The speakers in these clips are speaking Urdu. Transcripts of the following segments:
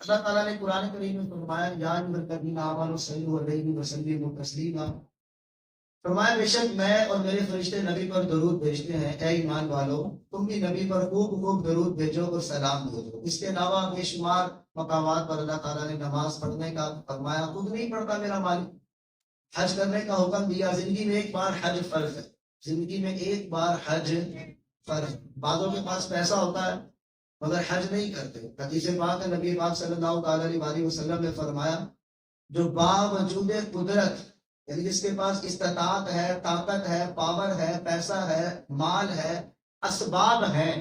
اللہ تعالیٰ نے قرآن کریم میں فرمایا یا ایھا الذین آمنوا صلوا علیہ وسلموا تسلیما، فرمایا بے شک میں اور میرے فرشتے نبی پر درود بھیجتے ہیں، اے ایمان والو تم بھی نبی پر خوب خوب درود بھیجو اور سلام بھیجو۔ اس کے علاوہ بے شمار مقامات پر اللہ تعالیٰ نے نماز پڑھنے کا فرمایا، خود نہیں پڑھتا میرا مالک، حج کرنے کا حکم دیا، زندگی میں ایک بار حج فرض ہے، زندگی میں ایک بار حج فرض۔ بعضوں کے پاس پیسہ ہوتا ہے مگر حج نہیں کرتے۔ حدیث پاک ہے، نبی پاک صلی اللہ تعالیٰ علیہ وسلم نے فرمایا جو باوجود قدرت، یعنی جس کے پاس استطاعت ہے، طاقت ہے، پاور ہے، پیسہ ہے، مال ہے، اسباب ہیں،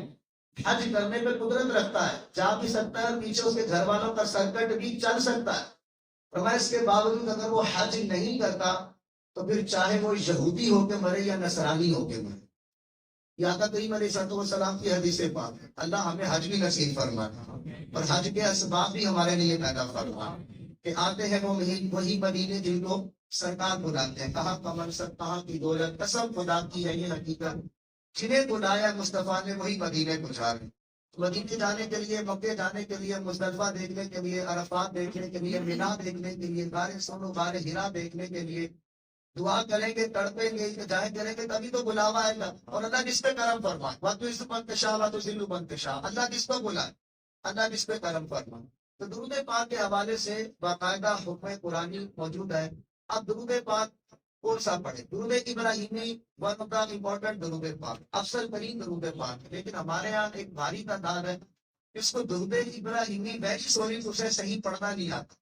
حج کرنے پہ قدرت رکھتا ہے، جا بھی سکتا ہے، پیچھے اس کے گھر والوں کا سرکٹ بھی چل سکتا ہے، فرمایا اس کے باوجود اگر وہ حج نہیں کرتا تو پھر چاہے وہ یہودی ہو کے مرے یا نصرانی ہو کے مرے۔ یہ آقا کریم علیہ السلام کی حدیث پاک ہے۔ اللہ ہمیں حج بھی نصیب فرمائے اور حج کے اسباب بھی ہمارے لیے پیدا فرمائے کہ آتے ہیں وہ وہی مدینے جن کو سرکار بلاتے ہیں، کہاں کا منصب، کہاں کی دولت، قسم خدا کی ہے یہ حقیقت، جنہیں بلایا مصطفیٰ نے وہی مدینے کو جا رہے۔ مدینے جانے کے لیے، مکے جانے کے لیے، مزدلفہ دیکھنے کے لیے، عرفات دیکھنے کے لیے، مینا دیکھنے کے لیے، غار ثور و غار حرا دیکھنے کے لیے دعا کریں گے، تڑپیں گے، التجائیں کریں گے، تبھی تو بلاوا آئے گا۔ اور اللہ جس پہ کرم فرمائے، وَتُعِزُّ مَن تَشَاءُ وَتُذِلُّ مَن تَشَاءُ، اللہ جس کو بلائے، اللہ جس پہ کرم فرمائے۔ تو درود پاک کے حوالے سے باقاعدہ حکم قرآنی موجود ہے۔ اب درود پاک کون سا پڑھے؟ درود ابراہیمی ون آف دا امپورٹنٹ درود پاک، افضل ترین درود پاک ہے، لیکن ہمارے یہاں ایک بھاری تعداد ہے اس کو درود ابراہیمی ویری سوری اسے صحیح پڑھنا نہیں آتا۔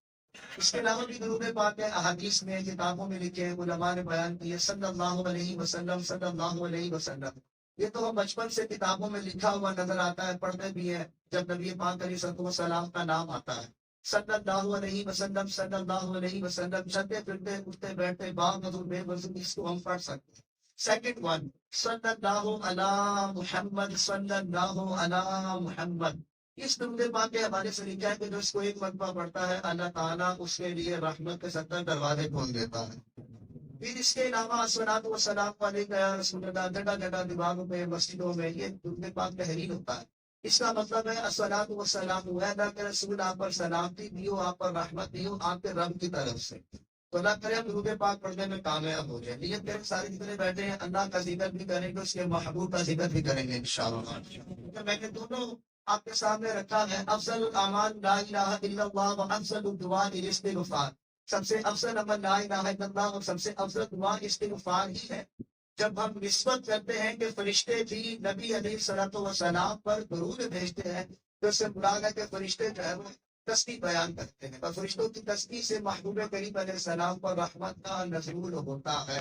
اس کے علاوہ بھی درود پاک ہے، احادیث میں، کتابوں میں لکھے ہیں، علماء نے بیان کیے، صلی اللہ علیہ وسلم، صلی اللہ علیہ وسلم۔ یہ تو ہم بچپن سے کتابوں میں لکھا ہوا نظر آتا ہے، پڑھتے بھی ہیں جب نبی پاک علیہ السلام کا نام آتا ہے، صلی اللہ علیہ وسلم، صلی اللہ علیہ وسلم، چلتے پھرتے اٹھتے بیٹھتے باوضو بے وضو اس کو ہم پڑھ سکتے ہیں۔ سیکنڈ ون، صلی اللہ علی محمد، صلی اللہ علی محمد۔ اس درود پاک کے حوالے سے لکھا ہے کہ جو اس کو ایک مرتبہ پڑھتا ہے اللہ تعالیٰ اس کے لیے رحمت کے 70 دروازے کھول دیتا ہے۔ پھر اس کے علاوہ الصلاۃ والسلام علیک یا رسول اللہ، جگہ جگہ دیواروں پہ، مسجدوں میں یہ درود پاک تحریر ہوتا ہے۔ اس کا مطلب ہے الصلاۃ والسلام، اللہ کے رسول آپ پر سلامتی بھی ہو، آپ پر رحمت بھی ہو آپ کے رب کی طرف سے۔ تو اللہ کرے ہم درود پاک پڑھنے میں کامیاب ہو جائیں۔ نیت کریں سارے جتنے بیٹھے ہیں اللہ کا ذکر بھی کریں گے، اس کے محبوب کا ذکر بھی کریں گے انشاءاللہ۔ میں نے دونوں آپ کے سامنے رکھا ہے، افضل الاعمال لا الہ الا اللہ و افضل الدعاء الاستغفار، سب سے افضل عمل لا الہ الا اللہ اور سب سے افضل دعا استغفار ہی ہے۔ جب ہم نسبت کرتے ہیں کہ فرشتے بھی نبی علیہ الصلوۃ والسلام پر درود بھیجتے ہیں تو اس سے مراد ہے کہ فرشتے جو ہے وہ تسبیح بیان کرتے ہیں، اور فرشتوں کی تسبیح سے محبوب کریم علیہ السلام پر رحمت کا نزول ہوتا ہے۔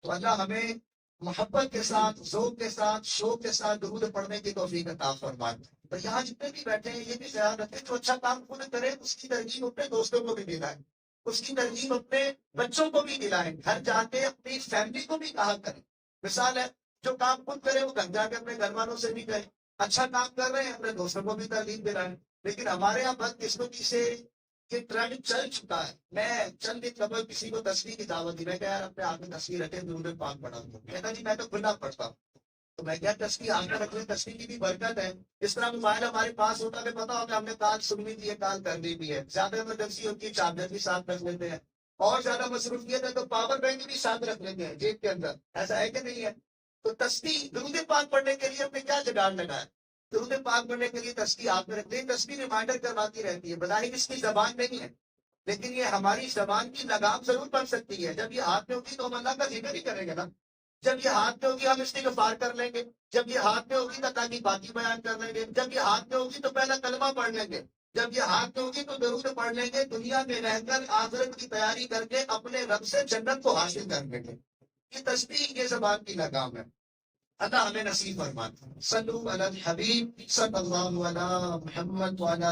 تو اللہ ہمیں محبت کے ساتھ، ذوق کے ساتھ، شوق کے ساتھ درود پڑھنے کی توفیق عطا فرمائے۔ تو یہاں جتنے بھی بیٹھے ہیں یہ بھی خیال رکھیں جو اچھا کام خود کرے اس کی ترغیب اپنے دوستوں کو بھی دلائیں، اس کی ترغیب اپنے بچوں کو بھی دلائیں، گھر جا کے اپنی فیملی کو بھی کہا کریں۔ مثال ہے جو کام خود کرے وہ گھر جا کے اپنے گھر والوں سے بھی کرے، اچھا کام کر رہے ہیں اپنے دوستوں کو بھی ترغیب دلائیں۔ لیکن ہمارے یہاں بدقسمتی سے یہ ٹرینڈ چل چکا ہے۔ میں چند دن قبل کسی کو تصویر کی دعوت دی، میں کہا یار اپنے ہاتھ میں تصویر رکھے درود پاک پڑھا دوں، کہتا جی میں تو کھلا پڑھتا ہوں۔ تو میں کیا تصویر ہاتھ میں رکھنے، تصویر کی بھی برکت ہے۔ اس طرح موبائل ہمارے پاس ہوتا ہے، پتا ہوتا ہے ہم نے کال سننی بھی ہے، کال کرنی بھی ہے، زیادہ ایمرجنسی ہوتی ہے چارجر بھی ساتھ رکھ لیتے ہیں، اور زیادہ مصروفیت ہے تو پاور بینک بھی ساتھ رکھ لیتے ہیں جیب کے اندر، ایسا ہے کہ نہیں ہے؟ تو تصویر درود پاک پڑھنے کے لیے ہم نے کیا جگاڑ لگایا؟ درود پاک پڑھنے کے لیے تصویر ہاتھ میں رکھتے ہیں، تصویر ریمائنڈر کرواتی رہتی ہے، بظاہر اس کی زبان نہیں ہے لیکن یہ ہماری زبان کی لگام ضرور بن سکتی ہے۔ جب یہ ہاتھ میں ہوگی تو ہم اللہ کا ذکر ہی کریں گے نا، جب یہ ہاتھ میں ہوگی ہم استغفار کر لیں گے، جب یہ ہاتھ میں ہوگی تو اللہ کی باتیں بیان کر لیں گے، جب یہ ہاتھ میں ہوگی تو پہلا کلمہ پڑھ لیں گے، جب یہ ہاتھ میں ہوگی تو درود پڑھ لیں گے، دنیا میں رہ کر آخرت کی تیاری کر کے اپنے رب سے جنت کو حاصل کر لیں گے۔ یہ تسبیح یہ زبان کی لگام ہے۔ اللہ ہمیں نصیب فرمائے۔ صلو علی الحبیب صلی اللہ علی محمد وعلی